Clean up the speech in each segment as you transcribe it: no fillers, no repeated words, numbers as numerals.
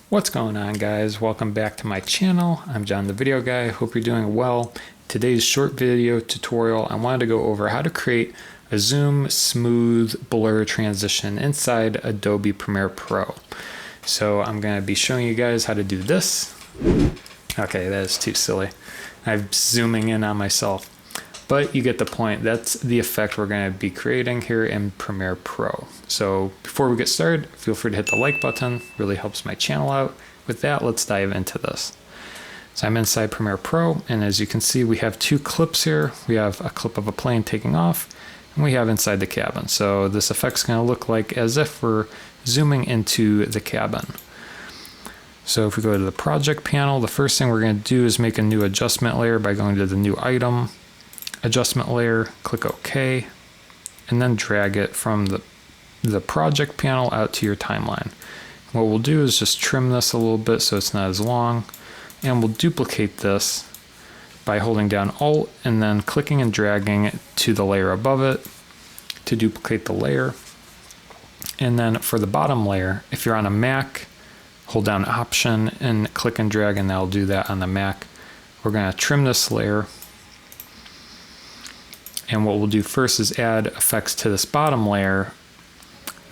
What's going on, guys? Welcome back to my channel. I'm John the Video Guy. Hope you're doing well. Today's short video tutorial, I wanted to go over how to create a zoom, smooth, blur transition inside Adobe Premiere Pro. So I'm going to be showing you guys how to do this. Okay, that is too silly. I'm zooming in on myself. But you get the point. That's the effect we're going to be creating here in Premiere Pro. So before we get started, feel free to hit the like button. Really helps my channel out. With that, let's dive into this. So I'm inside Premiere Pro, and as you can see, we have two clips here. We have a clip of a plane taking off, and we have inside the cabin. So this effect's going to look like as if we're zooming into the cabin. So if we go to the project panel, the first thing we're going to do is make a new adjustment layer by going to the new item, adjustment layer, click OK, and then drag it from the project panel out to your timeline. What we'll do is just trim this a little bit so it's not as long, and we'll duplicate this by holding down Alt and then clicking and dragging it to the layer above it to duplicate the layer. And then for the bottom layer, if you're on a Mac, hold down Option and click and drag, and that'll do that on the Mac. We're going to trim this layer. And what we'll do first is add effects to this bottom layer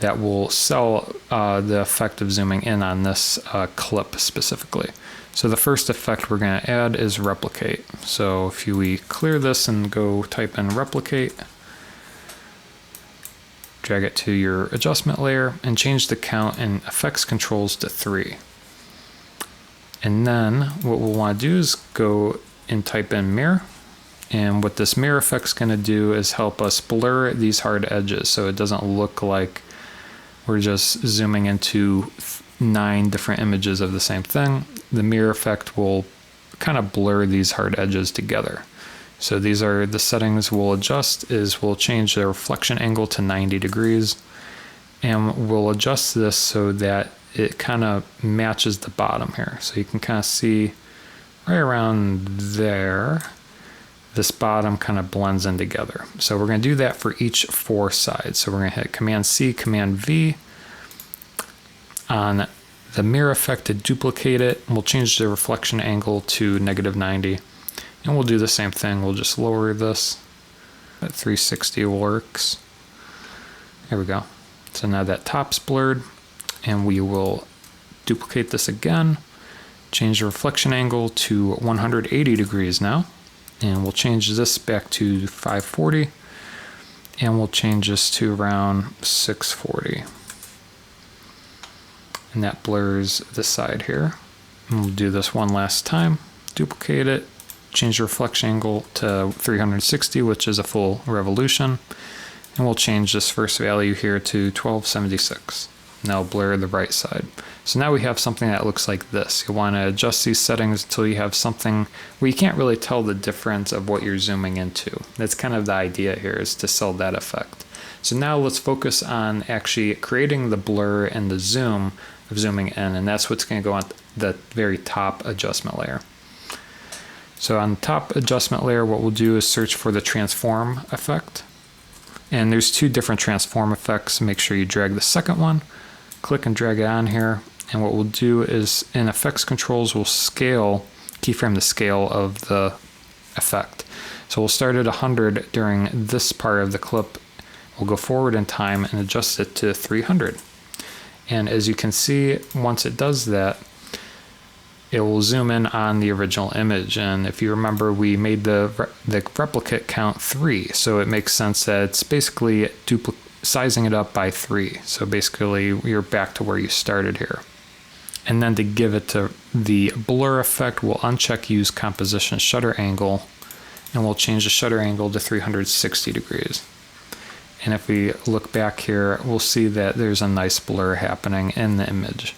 that will sell the effect of zooming in on this clip specifically. So the first effect we're going to add is replicate. So if we clear this and go type in replicate, drag it to your adjustment layer and change the count and effects controls to 3. And then what we'll want to do is go and type in mirror. And what this mirror effect's going to do is help us blur these hard edges so it doesn't look like we're just zooming into 9 different images of the same thing. The mirror effect will kind of blur these hard edges together. So these are the settings we'll adjust. We'll change the reflection angle to 90 degrees, and we'll adjust this so that it kind of matches the bottom here. So you can kind of see right around there. This bottom kind of blends in together. So we're going to do that for each 4 sides. So we're going to hit Command C, Command V on the mirror effect to duplicate it. We'll change the reflection angle to -90. And we'll do the same thing. We'll just lower this at 360 works. There we go. So now that top's blurred, and we will duplicate this again, change the reflection angle to 180 degrees now. And we'll change this back to 540, and we'll change this to around 640. And that blurs this side here. And we'll do this one last time, duplicate it, change the reflection angle to 360, which is a full revolution. And we'll change this first value here to 1276. Now blur the right side. So now we have something that looks like this. You want to adjust these settings until you have something where you can't really tell the difference of what you're zooming into. That's kind of the idea here, is to sell that effect. So now let's focus on actually creating the blur and the zoom of zooming in, and that's what's going to go on the very top adjustment layer. So on the top adjustment layer, what we'll do is search for the transform effect. And there's 2 different transform effects. Make sure you drag the second one, click and drag it on here. And what we'll do is in effects controls, we'll keyframe the scale of the effect. So we'll start at 100 during this part of the clip. We'll go forward in time and adjust it to 300. And as you can see, once it does that, it will zoom in on the original image. And if you remember, we made the replicate count 3. So it makes sense that it's basically sizing it up by 3. So basically you're back to where you started here. And then to give it to the blur effect, we'll uncheck use composition shutter angle, and we'll change the shutter angle to 360 degrees. And if we look back here, we'll see that there's a nice blur happening in the image.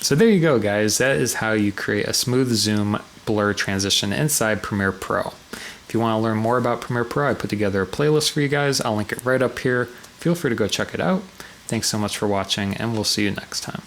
So there you go, guys. That is how you create a smooth zoom blur transition inside Premiere Pro. If you want to learn more about Premiere Pro, I put together a playlist for you guys. I'll link it right up here. Feel free to go check it out. Thanks so much for watching, and we'll see you next time.